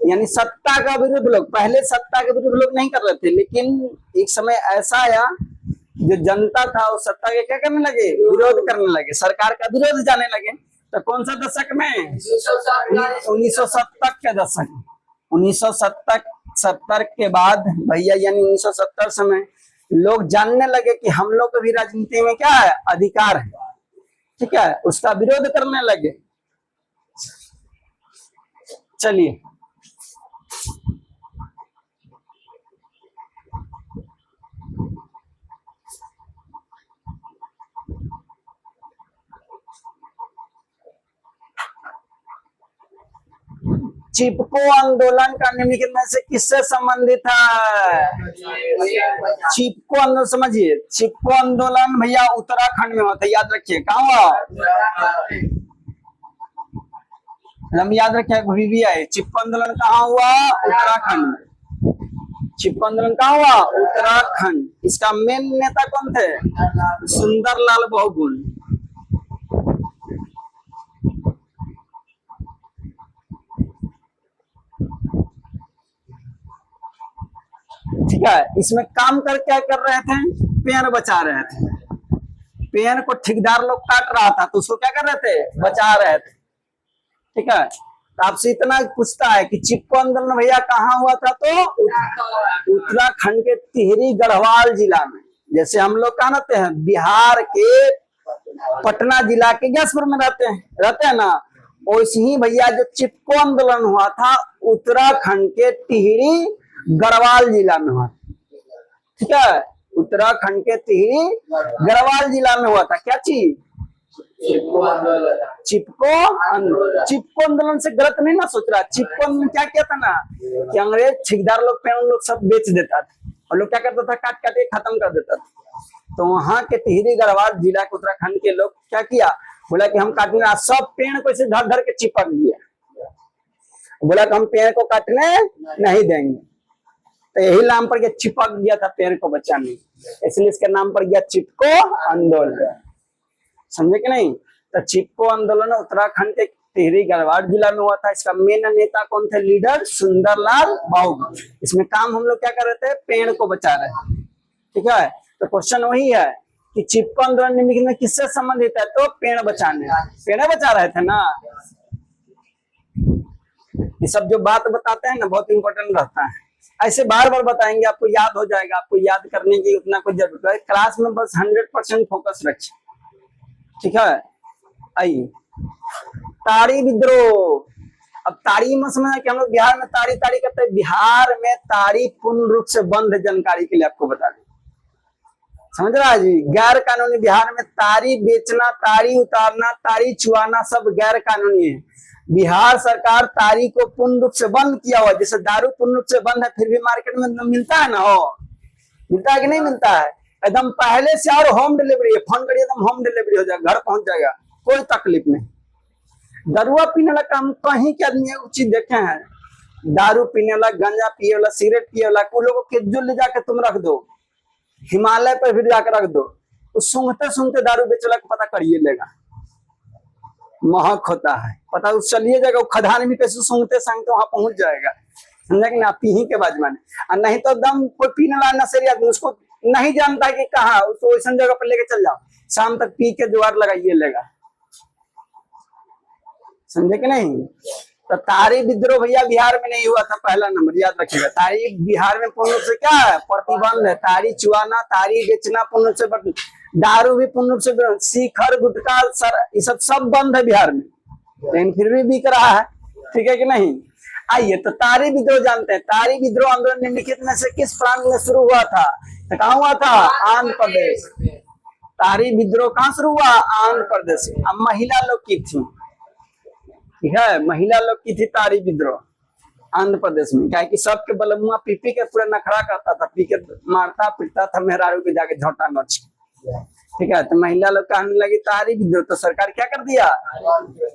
यानी सत्ता का विरुद्ध लोग, पहले सत्ता के विरुद्ध लोग नहीं कर रहे थे, लेकिन एक समय ऐसा आया जो जनता था वो सत्ता के क्या करने लगे? विरोध करने लगे, सरकार का विरोध जाने लगे। तो कौन सा दशक में? 1970 के दशक। 1970 के बाद भैया, यानी 1970 समय लोग जानने लगे कि हम लोग को भी राजनीति में क्या है? अधिकार है। ठीक है, उसका विरोध करने लगे। चलिए, चिपको आंदोलन का निम्नलिखित में से किससे संबंधित है? चिपको आंदोलन समझिए। चिपको आंदोलन भैया उत्तराखंड में होता है, याद रखिए। कहाँ हुआ? हम याद रखिए, भी आए। चिपको आंदोलन कहाँ हुआ? उत्तराखंड में। चिपको आंदोलन कहाँ हुआ? उत्तराखंड। इसका मेन नेता कौन थे? सुंदरलाल बहुगुण। ठीक है, इसमें काम कर क्या कर रहे थे? पेड़ बचा रहे थे। पेड़ को ठेकेदार लोग काट रहा था तो उसको क्या कर रहे थे? बचा रहे थे। ठीक है, तो आपसे इतना पूछता है कि चिपको आंदोलन भैया कहाँ हुआ था? तो उत्तराखंड के टिहरी गढ़वाल जिला में। जैसे हम लोग कहाँ रहते हैं? बिहार के पटना जिला के गैसपुर में रहते हैं ना। वैसे ही भैया जो चिपको आंदोलन हुआ था उत्तराखंड के टिहरी गढ़वाल जिला में हुआ। ठीक है, उत्तराखंड के टिहरी गढ़वाल जिला में हुआ था। क्या चीज? चिपको आंदोलन। चिपको आंदोलन से गलत नहीं ना सोच रहा। चिपको आंदोलन क्या किया था ना कि अंग्रेज ठेकेदार लोग पेड़ लोग सब बेच देता था और लोग क्या करता था? काट काट के खत्म कर देता था। तो वहां के टिहरी गढ़वाल जिला के उत्तराखंड के लोग क्या किया? बोला कि हम काटने, सब पेड़ को ऐसे धर धर के चिपक दिया। बोला कि हम पेड़ को काटने नहीं देंगे। तो यही नाम पर गया, चिपक गया था पेड़ को बचाने, इसलिए इसके नाम पर गया चिपको आंदोलन। समझे कि नहीं? तो चिपको आंदोलन उत्तराखंड के टिहरी गढ़वाल जिला में हुआ था। इसका मेन नेता कौन थे? लीडर सुंदरलाल बहुगुण। इसमें काम हम लोग क्या कर रहे थे? पेड़ को बचा रहे थे। ठीक है, तो क्वेश्चन वही है कि चिपको आंदोलन निम्नलिखित में किससे संबंधित है? तो पेड़ बचाने, पेड़ बचा रहे थे ना। ये सब जो बात बताते हैं ना बहुत इंपॉर्टेंट रहता है। ऐसे बार बार बताएंगे, आपको याद हो जाएगा। आपको याद करने की उतना कुछ जरूरत है। क्लास में बस 100% फोकस रखिए। ठीक है, आइए ताड़ी विद्रोह। अब ताड़ी में समझ कि हम लोग बिहार में ताड़ी ताड़ी करते हैं। बिहार में ताड़ी पूर्ण रूप से बंद है। जानकारी के लिए आपको बता दें, समझ रहा है जी? गैर कानूनी बिहार में ताड़ी बेचना, ताड़ी उतारना, ताड़ी चुआना सब गैर कानूनी है। बिहार सरकार ताड़ी को पूर्ण रूप से बंद किया हुआ। जैसे दारू पूर्ण रूप से बंद है, फिर भी मार्केट में मिलता है ना। हो मिलता है कि नहीं मिलता है? एकदम पहले से। और होम डिलीवरी है, फोन करिए एकदम होम डिलीवरी हो जाएगा, घर पहुंच जाएगा, कोई तकलीफ नहीं। दारुआ पीने वाला काम कहीं के आदमी चीज देखे हैं? दारू पीने वाला, गांजा पिए वाला, सिगरेट पिए वाला को लोगों के जो ले जाके तुम रख दो, हिमालय पर भी जाकर रख दो, तो सूंघते सूंघते दारू बेचने को पता करिए लेगा, महक होता है पता। उस चलिए जाएगा, खदान भी कैसे सूंघते सूंघते वहां पहुंच जाएगा। समझा कि ना? पी ही के बाजमान। और नहीं तो दम कोई पीने वाला नशेड़ी आदमी उसको नहीं जानता कि कहाँ, उसको वैसा जगह पर लेके चल जाओ, शाम तक पी के जुगाड़ लगाइए लेगा। समझे कि नहीं? तो ताड़ी विद्रोह भैया बिहार में नहीं हुआ था, पहला नंबर याद रखिएगा। ताड़ी बिहार में पूर्ण रूप से क्या है? प्रतिबंध है। ताड़ी चुआना, ताड़ी बेचना पूर्ण रूप से, दारू भी पूर्ण रूप से, शिखर, गुटखा, सर, ये सब बंद है बिहार में, लेकिन फिर भी बिक रहा है। ठीक है कि नहीं? आइए, तो ताड़ी विद्रोह जानते हैं। ताड़ी विद्रोह आंदोलन निम्नलिखित में से किस प्रांत में शुरू हुआ था? तो कहाँ हुआ था? आंध्र प्रदेश। ताड़ी विद्रोह कहाँ शुरू हुआ? आंध्र प्रदेश। अब महिला लोग की थी। ठीक है, महिला लोग की थी ताड़ी विद्रोह। आंध्र प्रदेश में। क्या है कि सबके बलमुआ पी पी के पूरा नखरा करता था, पी के मारता पीटता था मेहरारू के जाके झोंटा नोच के। ठीक है, तो महिला लोग कहने लगी तारी विद्रोह, तो सरकार क्या कर दिया,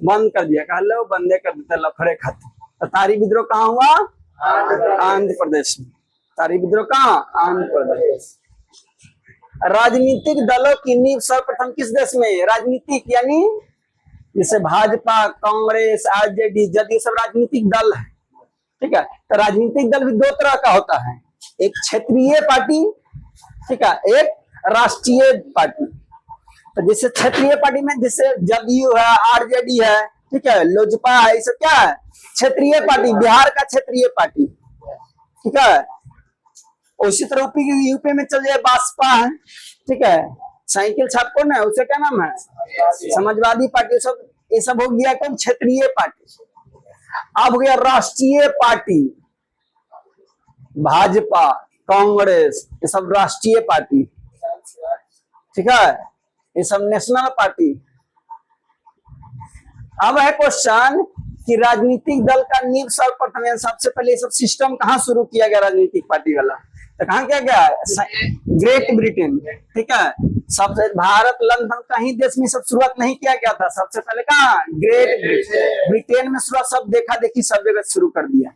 बंद कर दिया। कहा लो बंदे कर देते लफड़े खाते। तो तारी विद्रोह कहाँ हुआ, आंध्र प्रदेश में। तारी विद्रोह कहाँ, आंध्र प्रदेश। राजनीतिक दलों की नींव सर्वप्रथम किस देश में, राजनीतिक यानी जैसे भाजपा, कांग्रेस, आरजेडी, जदयू सब राजनीतिक दल है। ठीक है, तो राजनीतिक दल भी दो तरह का होता है, एक क्षेत्रीय पार्टी, ठीक है, एक राष्ट्रीय पार्टी। तो जैसे क्षेत्रीय पार्टी में जैसे जदयू है, आरजेडी है, ठीक है, लोजपा है, ये सब क्या है, क्षेत्रीय पार्टी, बिहार का क्षेत्रीय पार्टी। ठीक है, उसी तरह यूपी में चल जाए बासपा है, ठीक है, साइकिल छापको ना, उसे क्या नाम है, समाजवादी पार्टी, सब ये सब हो गया कौन, क्षेत्रीय पार्टी। अब हो गया राष्ट्रीय पार्टी, भाजपा, कांग्रेस, ये सब राष्ट्रीय पार्टी। ठीक है, ये सब नेशनल पार्टी। अब है क्वेश्चन कि राजनीतिक दल का नींव सर्वप्रथम सबसे पहले ये सब सिस्टम कहाँ शुरू किया गया राजनीतिक पार्टी वाला, तो कहाँ किया गया, ग्रेट ब्रिटेन। ठीक है, सबसे भारत लंदन कहीं देश में सब शुरुआत नहीं किया गया था, सबसे पहले कहाँ, ग्रेट ब्रिटेन में शुरुआत, सब देखा देखी सब जगह शुरू कर दिया,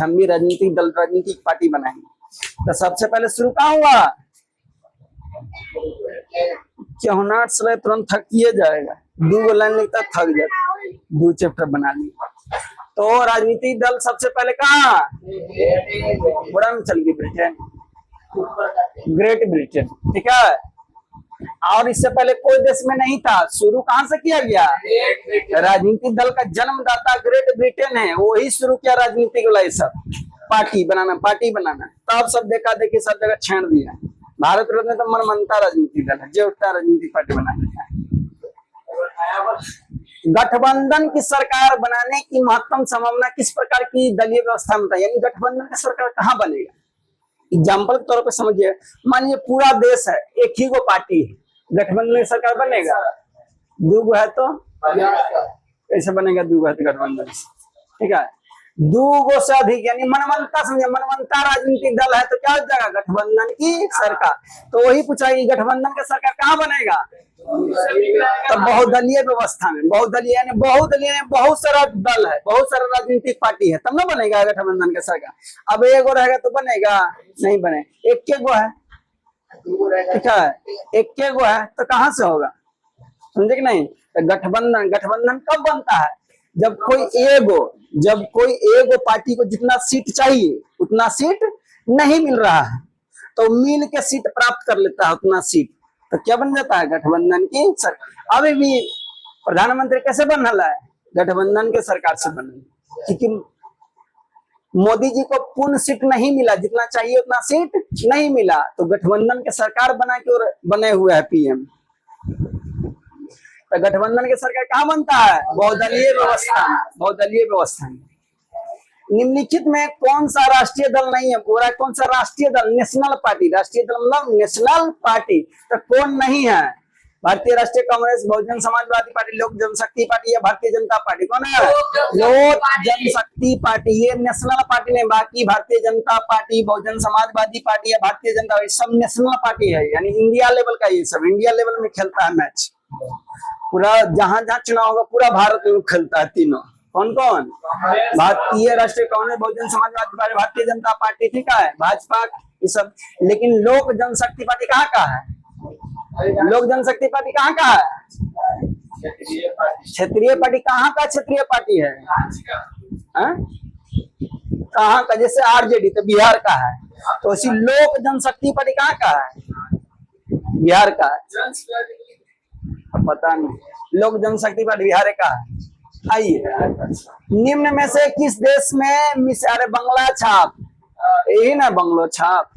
हम भी राजनीतिक दल राजनीतिक पार्टी बनाएंगे। तो सबसे पहले शुरू कहाँ हुआ, चौनाट से तुरंत थक किए जाएगा, 2 लाइन लिखता थक जाए, 2 चैप्टर बना लिया। तो राजनीतिक दल सबसे पहले कहाँ, बड़ा में चल गई ब्रिटेन, ग्रेट ब्रिटेन। ठीक है, और इससे पहले कोई देश में नहीं था, शुरू कहां से किया गया, राजनीतिक दल का जन्मदाता ग्रेट ब्रिटेन है, वही शुरू किया राजनीतिक वाला ये सब पार्टी बनाना। तब सब देखा देखी सब जगह छेड़ दिया। भारत में तो मनमानता राजनीतिक दल है, जो उठता राजनीतिक पार्टी बनाने का। गठबंधन की सरकार बनाने की महत्तम संभावना किस प्रकार की दलीय व्यवस्था में था, यानी गठबंधन की सरकार कहाँ बनेगा। एग्जाम्पल के तौर पे समझिए, मान लीजिए पूरा देश है, एक ही को पार्टी है, गठबंधन की सरकार बनेगा, 2 है तो कैसे बनेगा, 2 है तो गठबंधन। ठीक है, 2 से अधिक यानी मनमानता, समझे, मनमानता राजनीतिक दल है तो क्या हो जाएगा, गठबंधन की सरकार। तो वही पूछा कि गठबंधन की सरकार कहाँ बनेगा, तो बहुदलीय व्यवस्था में। बहुदलीय यानी बहुत सारा दल है, बहुत सारा राजनीतिक पार्टी है, तब ना बनेगा गठबंधन का सरकार। अब एगो रहेगा तो बनेगा, नहीं बने, एक गो है, ठीक है, एक गो है तो कहां से होगा, समझे कि नहीं। तो गठबंधन कब बनता है, जब कोई एगो पार्टी को जितना सीट चाहिए उतना सीट नहीं मिल रहा है, तो मिल के सीट प्राप्त कर लेता है उतना सीट, तो क्या बन जाता है, गठबंधन की सरकार। अभी भी प्रधानमंत्री कैसे बनल है, गठबंधन के सरकार से बनल, क्योंकि मोदी जी को पूर्ण सीट नहीं मिला, जितना चाहिए उतना सीट नहीं मिला, तो गठबंधन के सरकार बना के और बने हुए है पीएम। तो गठबंधन की सरकार कहाँ बनता है, बहुदलीय व्यवस्था में। निम्नलिखित में कौन सा राष्ट्रीय दल नहीं है, पूरा कौन सा राष्ट्रीय दल, नेशनल पार्टी, राष्ट्रीय दल मतलब नेशनल पार्टी, तो कौन नहीं है, भारतीय राष्ट्रीय कांग्रेस, बहुजन समाजवादी पार्टी, लोक जनशक्ति पार्टी या भारतीय जनता पार्टी, कौन है, लोक जनशक्ति पार्टी, ये नेशनल पार्टी नहीं। बाकी भारतीय जनता पार्टी, बहुजन समाजवादी पार्टी या भारतीय जनता पार्टी सब नेशनल पार्टी है, यानी इंडिया लेवल का, ये सब इंडिया लेवल में खेलता है मैच, पूरा जहां चुनाव होगा पूरा भारत में खेलता है तीनों। कौन कौन, भारतीय राष्ट्रीय कांग्रेस, बहुजन समाजवादी पार्टी, भारतीय जनता पार्टी, ठीक है, भाजपा, ये सब। लेकिन लोक जनशक्ति पार्टी कहाँ का है, लोक जनशक्ति पार्टी कहाँ का है, क्षेत्रीय पार्टी कहाँ का क्षेत्रीय पार्टी है, कहाँ का, जैसे आरजेडी तो बिहार का है, तो इसी लोक जनशक्ति पार्टी कहाँ का है, बिहार का है, पता नहीं, लोक जनशक्ति पार्टी बिहार का है। आइए, निम्न में से किस देश में मिसाल बंगला छाप, यही ना बंगलो छाप,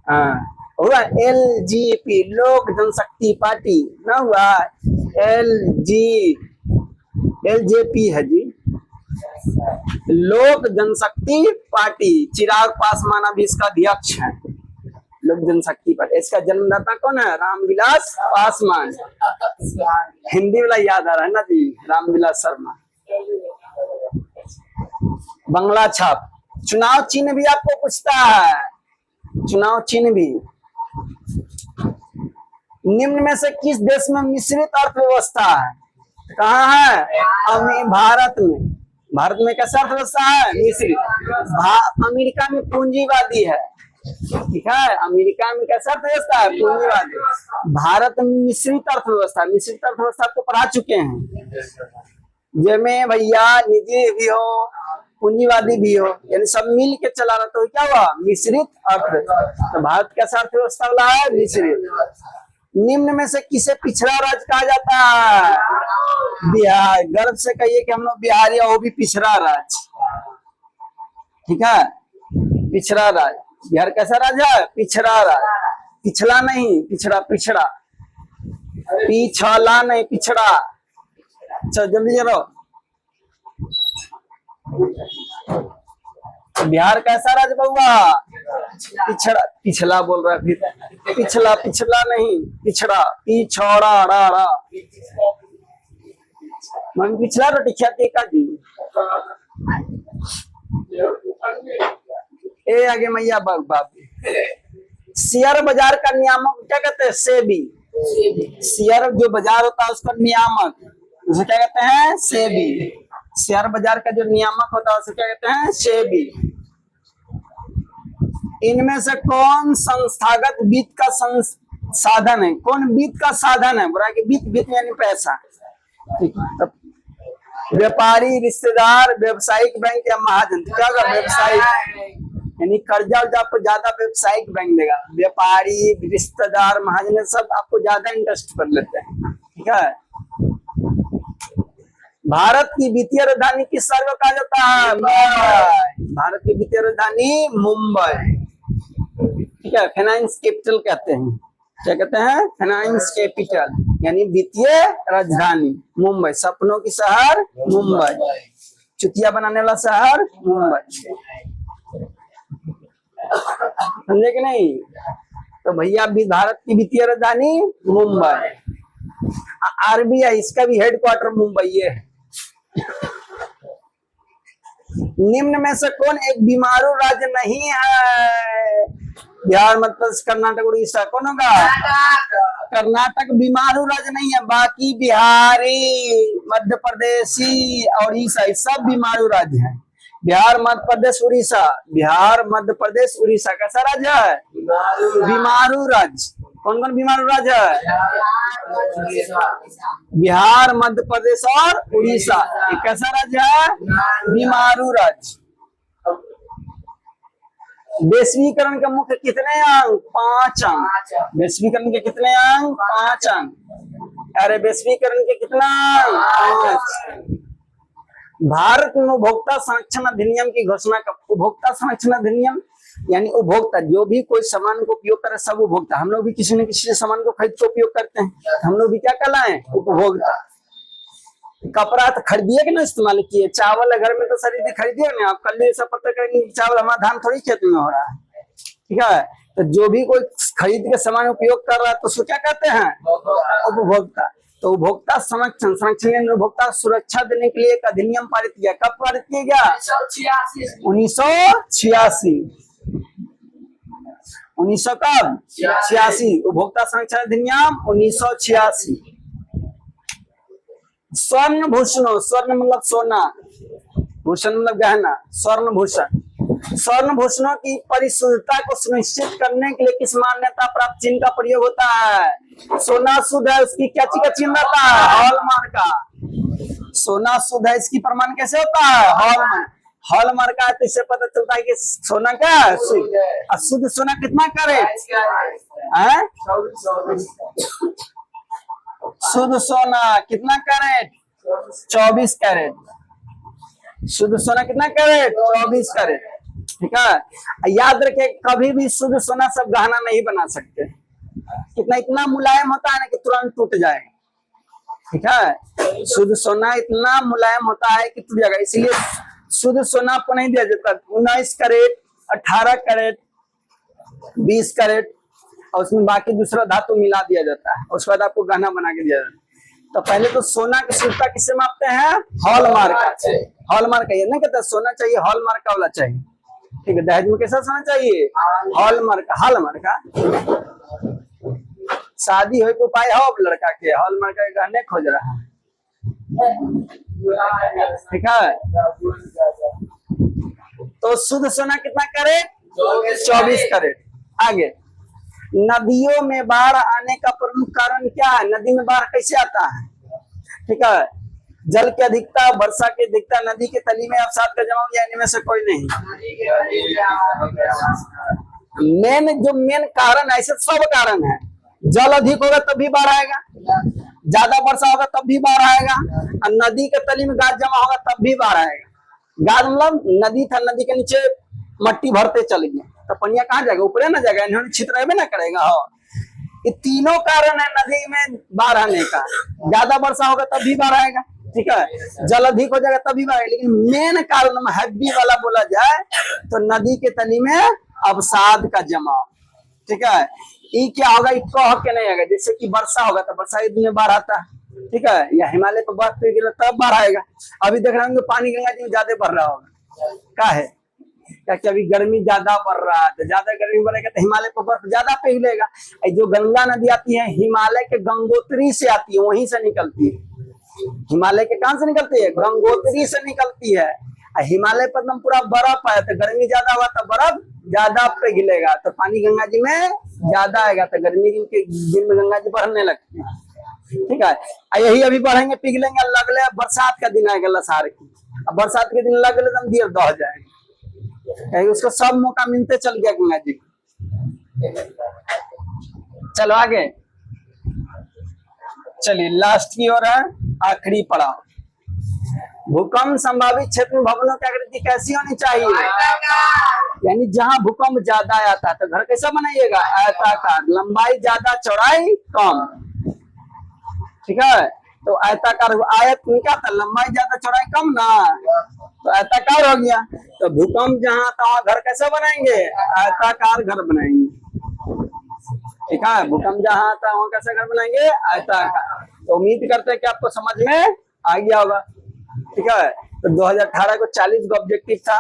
हाँ हुआ, एलजीपी लोक जनशक्ति पार्टी ना हुआ, एलजेपी है जी, लोक जनशक्ति पार्टी। चिराग पासवान अभी इसका अध्यक्ष है, लोक जनशक्ति पार्टी। इसका जन्मदाता कौन है, रामविलास पासवान, हिंदी वाला याद आ रहा है ना जी, रामविलास शर्मा। बंगला छाप। चुनाव चिन्ह भी आपको पूछता है, चुनाव चिन्ह भी। निम्न में से किस देश में मिश्रित अर्थव्यवस्था है? कहाँ है? भारत में। भारत में कैसा अर्थव्यवस्था है? मिश्रित। अमेरिका में पूंजीवादी है, ठीक है, अमेरिका में कैसा अर्थव्यवस्था है? पूंजीवादी। भारत में मिश्रित अर्थव्यवस्था। मिश्रित अर्थव्यवस्था को पढ़ा चुके हैं, जिसमें भैया निजी भी हो, पूंजीवादी भी हो, यानी सब मिल के चला रहा, तो क्या हुआ? मिश्रित अर्थव्यवस्था। तो भारत कैसा अर्थव्यवस्था वाला है? मिश्रित। निम्न में से किसे पिछड़ा राज्य कहा जाता है? बिहार। गर्व से कहिए कि हम लोग बिहारी, वो भी पिछड़ा राज्य, ठीक है, पिछड़ा राज्य। बिहार कैसा राज्य है? पिछड़ा राज्य। पिछड़ा नहीं, पिछड़ा, पिछड़ा, पिछड़ा नहीं, पिछड़ा। चलो जल्दी करो। बिहार कैसा राज्य बउआ? पिछड़ा। पिछला बोल रहा है फिर, पिछला, पिछला नहीं, पिछड़ा, पिछड़ा रा। मैं पिछला रोटी खाती का जी। ए आगे मैया बाप। शेयर बाजार का नियामक क्या कहते हैं? सेबी। शेयर जो बाजार होता है उसका नियामक, उसे क्या कहते हैं? सेबी। शेयर बाजार का जो नियामक होता है उसे क्या कहते हैं? सेबी। इनमें से कौन संस्थागत वित्त का साधन है? कौन वित्त का साधन है? बोला कि वित्त यानी पैसा, ठीक है। व्यापारी, रिश्तेदार, व्यावसायिक बैंक या महाजन? क्या होगा? व्यावसायिक, यानी कर्जा उर्जा आपको ज्यादा व्यावसायिक बैंक देगा। व्यापारी, रिश्तेदार, महाजन सब आपको ज्यादा इंटरेस्ट कर लेते हैं, ठीक है। भारत की वित्तीय राजधानी किस शहर को कहा जाता है? मुंबई। भारत की वित्तीय राजधानी मुंबई, ठीक है। फाइनेंस कैपिटल कहते हैं, क्या कहते हैं? फाइनेंस कैपिटल, यानी वित्तीय राजधानी मुंबई। सपनों की शहर मुंबई, चुतिया बनाने वाला शहर मुंबई, समझे कि नहीं? तो भैया भारत की वित्तीय राजधानी मुंबई। आरबीआई, इसका भी हेडक्वार्टर मुंबई है। निम्न में से कौन एक बीमारू राज्य नहीं है? बिहार, मध्य प्रदेश, कर्नाटक, उड़ीसा। कौन होगा? कर्नाटक बीमारू राज्य नहीं है, बाकी बिहारी, मध्य प्रदेशी और उड़ीसा सब बीमारू राज्य हैं। बिहार, मध्य प्रदेश, उड़ीसा। बिहार, मध्य प्रदेश, उड़ीसा कैसा राज्य है? बीमारू राज्य। कौन कौन बीमारू राज्य है? बिहार, मध्य प्रदेश और उड़ीसा। ये कैसा राज्य है? बीमारू राज्य। वैश्वीकरण के मुख्य कितने अंग? 5 अंग। वैश्वीकरण के कितने अंग? 5 अंग। अरे वैश्वीकरण के कितना अंग? 5। भारत में उपभोक्ता संरक्षण अधिनियम की घोषणा कब? उपभोक्ता संरक्षण अधिनियम यानी उपभोक्ता जो भी कोई सामान को उपयोग करे सब उपभोक्ता। हम लोग भी किसी न किसी सामान को खरीद के उपयोग करते हैं, हम लोग भी क्या कहलाएं? उपभोक्ता। कपड़ा तो खरीदिए कि ना इस्तेमाल किए, चावल घर में तो शरीर खरीदिए ना आप। कल ऐसा पता करेंगे चावल हमारा धान थोड़ी खेत में हो रहा है, ठीक है। तो जो भी कोई खरीद के सामान उपयोग कर रहा है तो उसको क्या कहते हैं? उपभोक्ता। तो उपभोक्ता संरक्षण उपभोक्ता सुरक्षा देने के लिए एक अधिनियम पारित किया। कब पारित किया गया? 1986। 1986 उपभोक्ता संरक्षण अधिनियम 1986। स्वर्ण भूषण, स्वर्ण मतलब सोना, भूषण मतलब गहना, स्वर्ण भूषण। स्वर्ण भूषणों की परिशुद्धता को सुनिश्चित करने के लिए किस मान्यता प्राप्त चिन्ह का प्रयोग होता है? सोना शुद्ध है उसकी क्या चीज का चिन्ह रहता है? हॉलमार्क का। सोना शुद्ध है इसकी प्रमाण कैसे होता है? हॉलमार्क। हॉलमार्क का तो इससे पता चलता है कि सोना क्या है? शुद्ध। शुद्ध सोना कितना कैरेट है? शुद्ध सोना कितना कैरेट? 24 कैरेट। शुद्ध सोना कितना कैरेट? 24 कैरेट, ठीक है। याद रखे कभी भी शुद्ध सोना सब गहना नहीं बना सकते। कितना इतना मुलायम होता है ना कि तुरंत टूट जाएगा, ठीक है। शुद्ध सोना इतना मुलायम होता है कि टूट जाएगा, इसलिए शुद्ध सोना आपको नहीं दिया जाता। 19 कैरेट, 18 कैरेट, 20 कैरेट और उसमें बाकी दूसरा धातु मिला दिया जाता है, उसके बाद आपको गहना बना के दिया जाता है। तो पहले तो सोना की शुद्धता किससे मापते हैं? हॉलमार्क। हॉलमार्क ये ना कहते कहता सोना चाहिए हॉलमार्क का वाला चाहिए, ठीक है। दहेज में कैसा सोना चाहिए? हॉलमार्क। हॉलमार्क का शादी हो तो उपाय हो लड़का के हॉलमार्क के गहने खोज रहा है, ठीक है। तो शुद्ध सोना कितना कैरेट? 24 कैरेट। आगे, नदियों में बाढ़ आने का प्रमुख कारण क्या है? नदी में बाढ़ कैसे आता है? ठीक है, जल की अधिकता, वर्षा की अधिकता, नदी के तली में अवसाद का जमाव, या इनमें से कोई नहीं? मेन कारण, ऐसे सब कारण है। जल अधिक होगा तब भी बाढ़ आएगा, ज्यादा वर्षा होगा तब भी बाढ़ आएगा, और नदी के तली में गाद जमा होगा तब भी बाढ़ आएगा। गाद मतलब नदी था, नदी के नीचे मट्टी भरते चल गया तो पनिया कहाँ जाएगा? ऊपरे ना जाएगा, इन्होंने छितरावे ना करेगा। हाँ, ये तीनों कारण है नदी में बाढ़ आने का। ज्यादा वर्षा होगा तब भी बाढ़ आएगा, ठीक है। जल अधिक हो जाएगा तब भी बाढ़ आएगा, लेकिन मेन कारण हैवी वाला बोला जाए तो नदी के तली में अवसाद का जमाव, ठीक है। ये क्या होगा? कह के नहीं आएगा। जैसे कि वर्षा होगा तो वर्षा के दिन में बाढ़ आता है, ठीक है, या हिमालय पर बर्फ पिघल गिरा तब बाढ़ आएगा। अभी देख रहे होंगे पानी गंगा जी में ज्यादा बढ़ रहा होगा, क्या है? क्या कि अभी गर्मी ज्यादा बढ़ रहा है, तो ज्यादा गर्मी बढ़ेगा तो हिमालय पर बर्फ ज्यादा पिघलेगा। जो गंगा नदी आती है हिमालय के गंगोत्री से आती है, वहीं से निकलती है। हिमालय के कहां से निकलती है? गंगोत्री से निकलती है। हिमालय पर एकदम पूरा बर्फ है, तो गर्मी ज्यादा हुआ तो बर्फ ज्यादा पिघलेगा, तो पानी गंगा जी में ज्यादा आएगा, तो गर्मी के दिन में गंगा जी बढ़ने लगती है, ठीक है। यही अभी बढ़ेंगे, पिघलेंगे, लगले बरसात का दिन आएगा लसार की। अब बरसात के दिन लगले एकदम देर दह जाएगा, उसको सब मौका मिलते चल गया गंगा जी। चलो आगे चलिए, लास्ट की ओर है, आखिरी पड़ाव। भूकंप संभावित क्षेत्र में भवनों की आकृति कैसी होनी चाहिए? यानी जहां भूकंप ज्यादा आता है तो घर कैसा बनाइएगा? आयताकार, लंबाई ज्यादा चौड़ाई कम, ठीक है। तो आयताकार, आयत में क्या था? लंबाई ज्यादा चौड़ाई कम ना, तो आयताकार हो गया। तो भूकंप जहां था वहां घर कैसा बनाएंगे? आयताकार घर बनाएंगे, ठीक है। भूकंप जहां था वहां कैसा घर बनाएंगे? आयताकार। तो उम्मीद करते हैं कि आपको समझ में आ गया होगा, ठीक है। तो 2018 को 40 का ऑब्जेक्टिव था,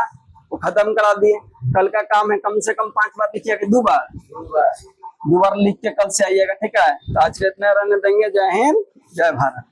वो खत्म करा दिए। कल का काम है कम से कम 5 बार लिखिए, 2 बार लिख के कल से आइएगा, ठीक है। तो आज के इतने रहने देंगे। जय हिंद, जय भारत।